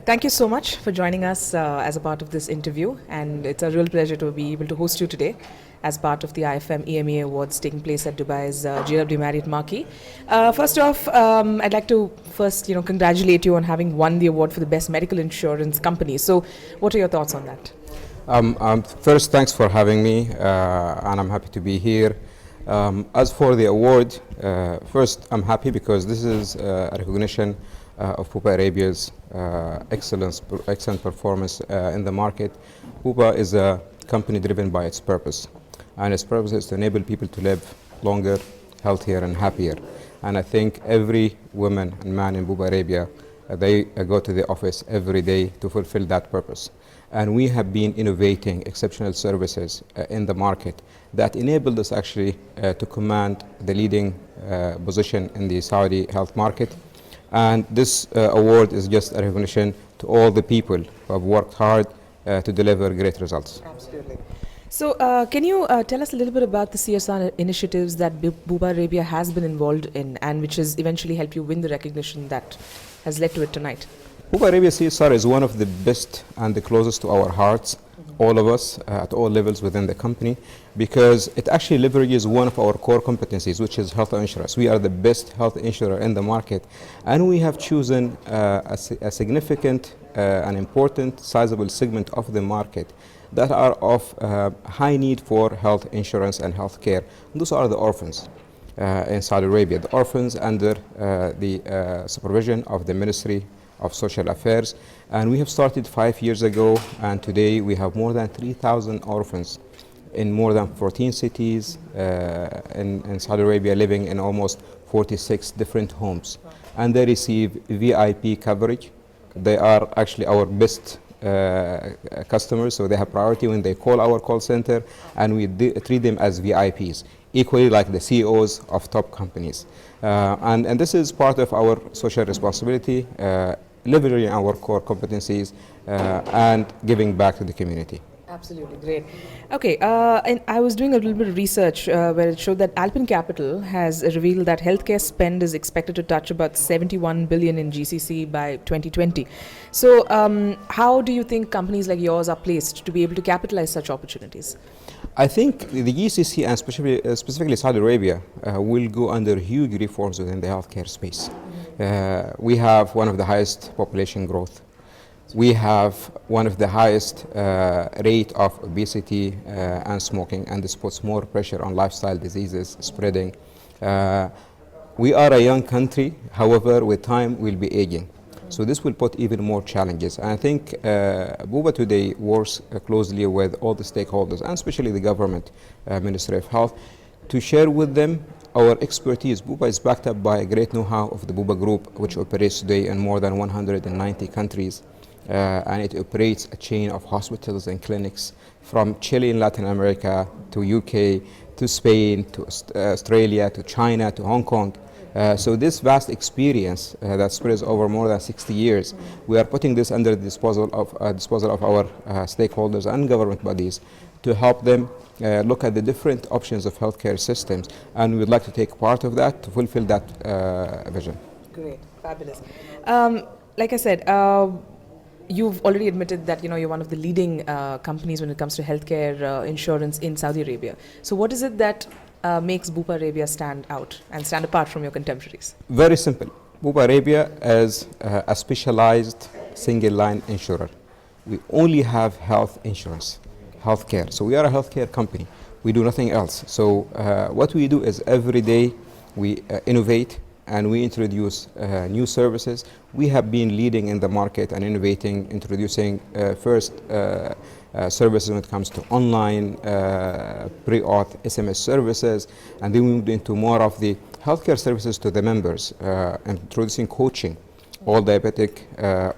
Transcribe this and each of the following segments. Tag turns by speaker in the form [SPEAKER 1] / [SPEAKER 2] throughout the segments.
[SPEAKER 1] Thank you so much for joining us as a part of this interview, and it's a real pleasure to be able to host you today as part of the IFM EMEA Awards taking place at Dubai's JW Marriott Marquee. First off, I'd like to first, congratulate you on having won the award for the best medical insurance company. So, what are your thoughts on that?
[SPEAKER 2] First, thanks for having me, and I'm happy to be here. As for the award, first, I'm happy because this is a recognition of Bupa Arabia's excellent performance in the market. Bupa is a company driven by its purpose, and its purpose is to enable people to live longer, healthier, and happier. And I think every woman and man in Bupa Arabia, they go to the office every day to fulfill that purpose. And we have been innovating exceptional services in the market that enabled us actually to command the leading position in the Saudi health market. And this award is just a recognition to all the people who have worked hard to deliver great results.
[SPEAKER 1] Absolutely. So, can you tell us a little bit about the CSR initiatives that Bupa Arabia has been involved in and which has eventually helped you win the recognition that has led to it tonight?
[SPEAKER 2] Bupa Arabia CSR is one of the best and the closest to our hearts, all of us at all levels within the company, because it actually leverages one of our core competencies, which is health insurance. We are the best health insurer in the market, and we have chosen a significant and important sizable segment of the market that are of high need for health insurance and health care. Those are the orphans in Saudi Arabia, the orphans under the supervision of the Ministry of Social Affairs. And we have started 5 years ago, and today we have more than 3,000 orphans in more than 14 cities in Saudi Arabia, living in almost 46 different homes. And they receive VIP coverage. They are actually our best customers, so they have priority when they call our call center, and we treat them as VIPs, equally like the CEOs of top companies. And this is part of our social responsibility, leveraging our core competencies and giving back to the community.
[SPEAKER 1] Absolutely, great. Okay, and I was doing a little bit of research where it showed that Alpine Capital has revealed that healthcare spend is expected to touch about 71 billion in GCC by 2020. So how do you think companies like yours are placed to be able to capitalize such opportunities?
[SPEAKER 2] I think the GCC and specifically Saudi Arabia will go under huge reforms within the healthcare space. We have one of the highest population growth. We have one of the highest rate of obesity and smoking, and this puts more pressure on lifestyle diseases spreading. We are a young country, however, with time we'll be aging. So this will put even more challenges. And I think Bupa today works closely with all the stakeholders, and especially the government, Ministry of Health, to share with them our expertise. Bupa is backed up by a great know-how of the Bupa Group, which operates today in more than 190 countries. And it operates a chain of hospitals and clinics from Chile in Latin America to UK to Spain to Australia to China to Hong Kong. So this vast experience that spreads over more than 60 years, we are putting this under the disposal of our stakeholders and government bodies to help them look at the different options of healthcare systems, and we would like to take part of that to fulfill that vision.
[SPEAKER 1] Great, fabulous. Like I said, you've already admitted that you're one of the leading companies when it comes to healthcare insurance in Saudi Arabia. So what is it that makes Bupa Arabia stand out and stand apart from your contemporaries?
[SPEAKER 2] Very simple. Bupa Arabia is a specialized single line insurer. We only have health insurance, healthcare. So we are a healthcare company. We do nothing else. So what we do is every day we innovate and we introduce new services. We have been leading in the market and innovating, introducing first services when it comes to online pre-auth SMS services, and then we moved into more of the healthcare services to the members, introducing coaching. All diabetic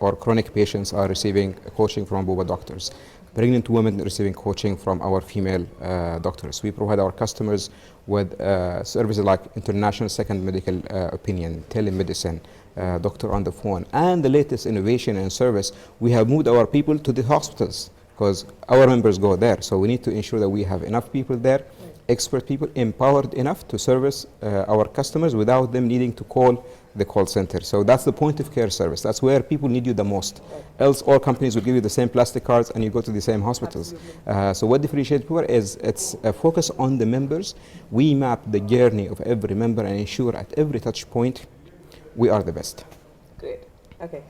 [SPEAKER 2] or chronic patients are receiving coaching from Bupa doctors. Pregnant women receiving coaching from our female doctors. We provide our customers with services like international second medical opinion, telemedicine, doctor on the phone, and the latest innovation and service. We have moved our people to the hospitals because our members go there. So we need to ensure that we have enough people there, expert people, empowered enough to service our customers without them needing to call the call center. So that's the point of care service. That's where people need you the most. Else all companies will give you the same plastic cards and you go to the same hospitals. So what differentiates Bupa is it's a focus on the members. We map the journey of every member and ensure at every touch point we are the best.
[SPEAKER 1] Great. Okay.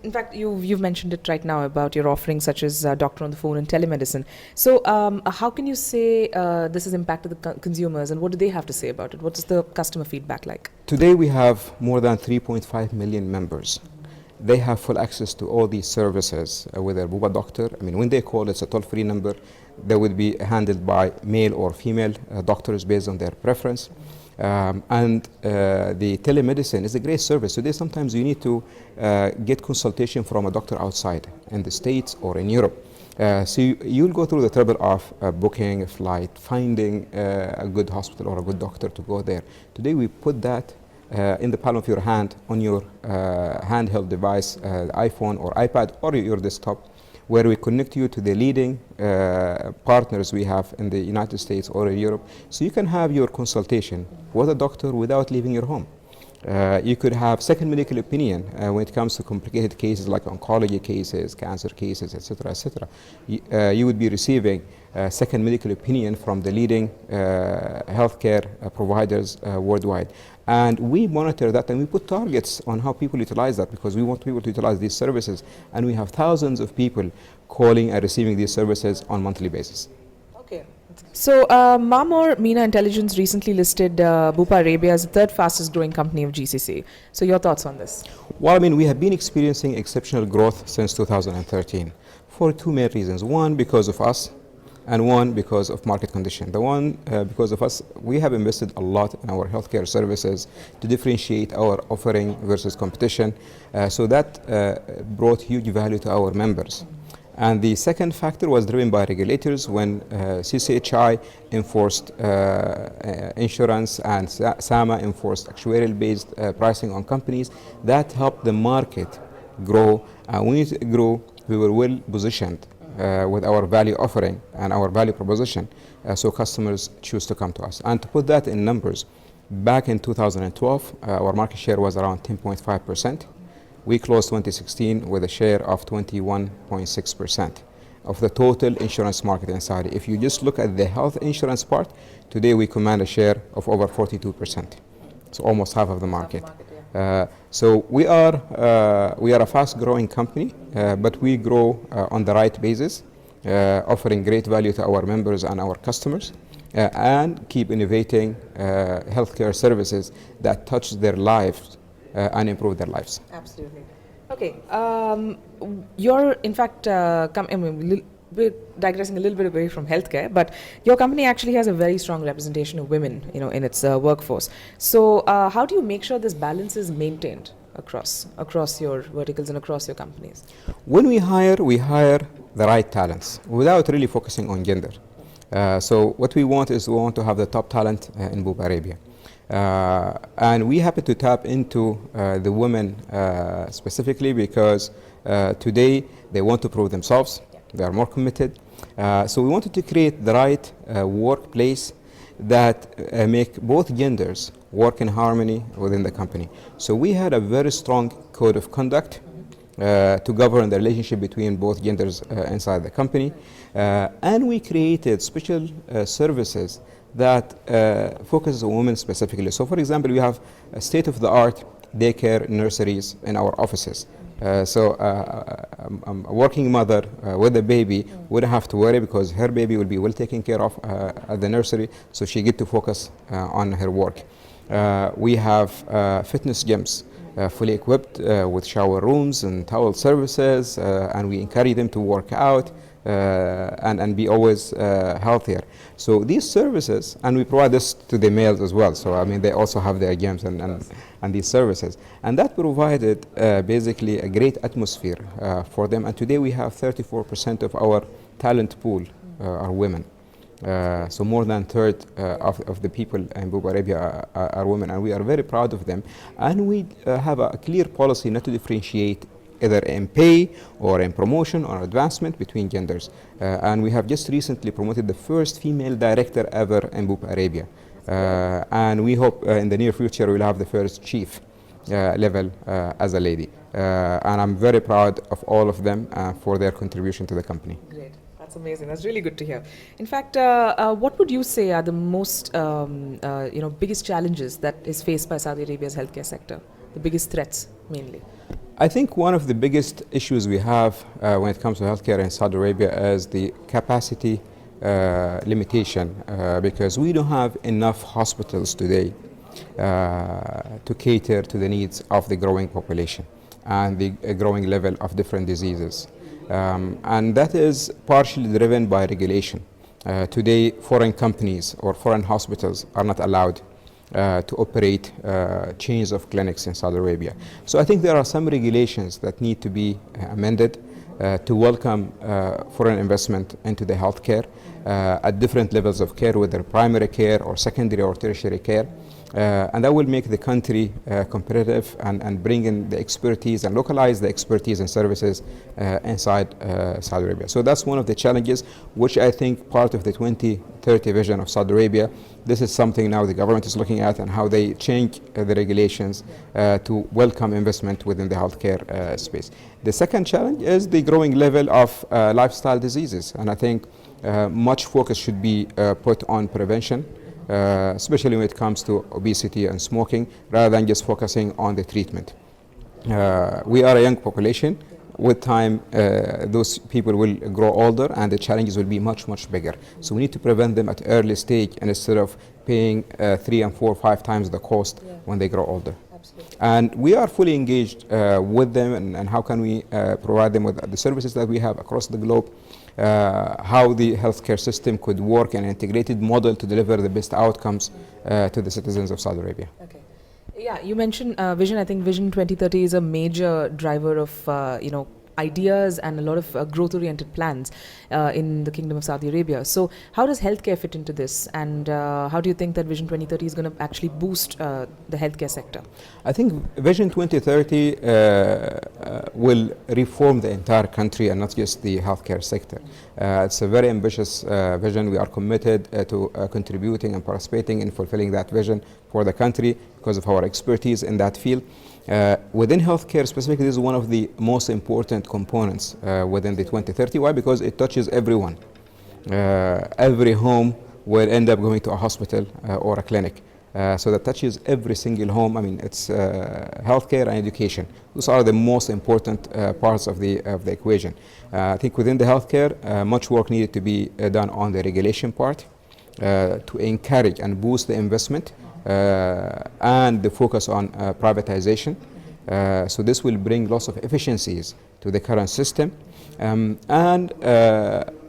[SPEAKER 1] In fact, you've mentioned it right now about your offerings such as doctor on the phone and telemedicine. So how can you say this has impacted the consumers, and what do they have to say about it? What is the customer feedback like?
[SPEAKER 2] Today we have more than 3.5 million members. They have full access to all these services with their Bupa doctor. I mean, when they call, it's a toll-free number. They would be handled by male or female doctors based on their preference. And the telemedicine is a great service. Today, sometimes you need to get consultation from a doctor outside in the States or in Europe. So you'll go through the trouble of booking a flight, finding a good hospital or a good doctor to go there. Today, we put that in the palm of your hand on your handheld device, iPhone or iPad or your desktop, where we connect you to the leading partners we have in the United States or in Europe, so you can have your consultation with a doctor without leaving your home. You could have second medical opinion when it comes to complicated cases like oncology cases, cancer cases, etc., etc. You would be receiving second medical opinion from the leading healthcare providers worldwide. And we monitor that and we put targets on how people utilize that, because we want people to utilize these services. And we have thousands of people calling and receiving these services on a monthly basis.
[SPEAKER 1] Okay. So Mamor MENA Intelligence recently listed Bupa Arabia as the third fastest growing company of GCC. So your thoughts on this?
[SPEAKER 2] Well, I mean, we have been experiencing exceptional growth since 2013 for two main reasons. One, because of us, and one because of market condition. The one because of us, we have invested a lot in our healthcare services to differentiate our offering versus competition. So that brought huge value to our members. And the second factor was driven by regulators when CCHI enforced insurance and SAMA enforced actuarial-based pricing on companies. That helped the market grow. When it grew, we were well positioned with our value offering and our value proposition, so customers choose to come to us. And to put that in numbers, back in 2012, our market share was around 10.5%. We closed 2016 with a share of 21.6% of the total insurance market in Saudi. If you just look at the health insurance part, today we command a share of over 42%, so almost half of the market. So we are a fast-growing company, but we grow on the right basis, offering great value to our members and our customers, and keep innovating healthcare services that touch their lives and improve their lives.
[SPEAKER 1] Absolutely. Okay. You're in fact we're digressing a little bit away from healthcare, but your company actually has a very strong representation of women, in its workforce. So how do you make sure this balance is maintained across your verticals and across your companies?
[SPEAKER 2] When we hire the right talents without really focusing on gender. So what we want to have the top talent in Bupa Arabia. And we happen to tap into the women specifically because today they want to prove themselves. They are more committed. So we wanted to create the right workplace that make both genders work in harmony within the company. So we had a very strong code of conduct to govern the relationship between both genders inside the company. And we created special services that focuses on women specifically. So for example, we have a state-of-the-art daycare nurseries in our offices. So a working mother with a baby wouldn't have to worry because her baby will be well taken care of at the nursery, so she get to focus on her work. We have fitness gyms fully equipped with shower rooms and towel services, and we encourage them to work out and be always healthier. So these services, and we provide this to the males as well. So I mean, they also have their gyms and these services, and that provided basically a great atmosphere for them. And today we have 34% of our talent pool are women. So more than a third of the people in Bupa Arabia are women, and we are very proud of them. And we have a clear policy not to differentiate either in pay or in promotion or advancement between genders. And we have just recently promoted the first female director ever in Bupa Arabia. And we hope in the near future we'll have the first chief level as a lady. And I'm very proud of all of them for their contribution to the company.
[SPEAKER 1] Great. That's amazing. That's really good to hear. In fact, what would you say are the most, biggest challenges that is faced by Saudi Arabia's healthcare sector? The biggest threats, mainly?
[SPEAKER 2] I think one of the biggest issues we have when it comes to healthcare in Saudi Arabia is the capacity limitation because we don't have enough hospitals today to cater to the needs of the growing population and the growing level of different diseases. And that is partially driven by regulation. Today, foreign companies or foreign hospitals are not allowed to operate chains of clinics in Saudi Arabia. So I think there are some regulations that need to be amended to welcome foreign investment into the healthcare at different levels of care, whether primary care or secondary or tertiary care. And that will make the country competitive and bring in the expertise and localize the expertise and services inside Saudi Arabia. So that's one of the challenges, which I think part of the 2030 vision of Saudi Arabia. This is something now the government is looking at and how they change the regulations to welcome investment within the healthcare space. The second challenge is the growing level of lifestyle diseases, and I think much focus should be put on prevention. Especially when it comes to obesity and smoking, rather than just focusing on the treatment. We are a young population. With time, those people will grow older and the challenges will be much, much bigger. So we need to prevent them at early stage and instead of paying 3 and 4 or 5 times the cost when they grow older.
[SPEAKER 1] Absolutely.
[SPEAKER 2] And we are fully engaged with them and how can we provide them with the services that we have across the globe. How the healthcare system could work in an integrated model to deliver the best outcomes to the citizens of Saudi Arabia.
[SPEAKER 1] Okay. Yeah, you mentioned vision. I think Vision 2030 is a major driver of, ideas and a lot of growth-oriented plans in the Kingdom of Saudi Arabia. So how does healthcare fit into this? And how do you think that Vision 2030 is going to actually boost the healthcare sector?
[SPEAKER 2] I think Vision 2030 will reform the entire country and not just the healthcare sector. It's a very ambitious vision. We are committed to contributing and participating in fulfilling that vision for the country because of our expertise in that field. Within healthcare specifically, this is one of the most important components within the 2030. Why? Because it touches everyone. Every home will end up going to a hospital or a clinic. So that touches every single home. I mean, it's healthcare and education. Those are the most important parts of the equation. I think within the healthcare, much work needed to be done on the regulation part to encourage and boost the investment and the focus on privatization. So this will bring lots of efficiencies to the current system. And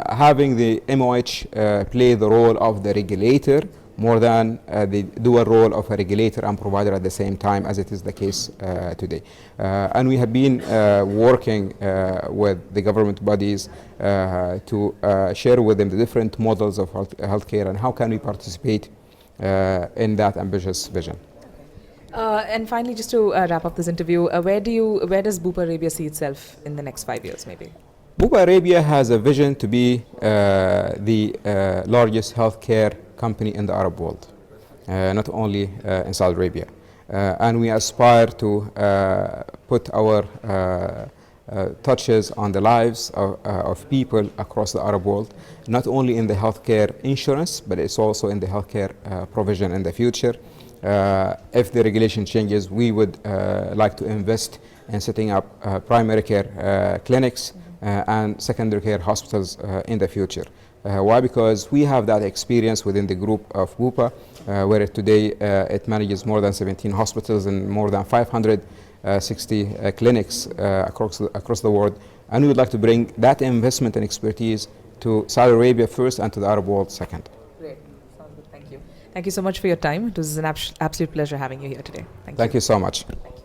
[SPEAKER 2] having the MOH play the role of the regulator more than the dual role of a regulator and provider at the same time, as it is the case today. And we have been working with the government bodies to share with them the different models of healthcare and how can we participate in that ambitious vision.
[SPEAKER 1] And finally, just to wrap up this interview, where does Bupa Arabia see itself in the next 5 years, maybe?
[SPEAKER 2] Bupa Arabia has a vision to be the largest healthcare company in the Arab world, not only in Saudi Arabia. And we aspire to put our touches on the lives of people across the Arab world, not only in the healthcare insurance, but it's also in the healthcare provision in the future. If the regulation changes, we would like to invest in setting up primary care clinics and secondary care hospitals in the future. Why? Because we have that experience within the group of Bupa, where today it manages more than 17 hospitals and more than 560 clinics across the world. And we would like to bring that investment and expertise to Saudi Arabia first and to the Arab world second.
[SPEAKER 1] Great. Sounds good. Thank you. Thank you so much for your time. It was an absolute pleasure having you here today.
[SPEAKER 2] Thank you so much.
[SPEAKER 1] Thank you.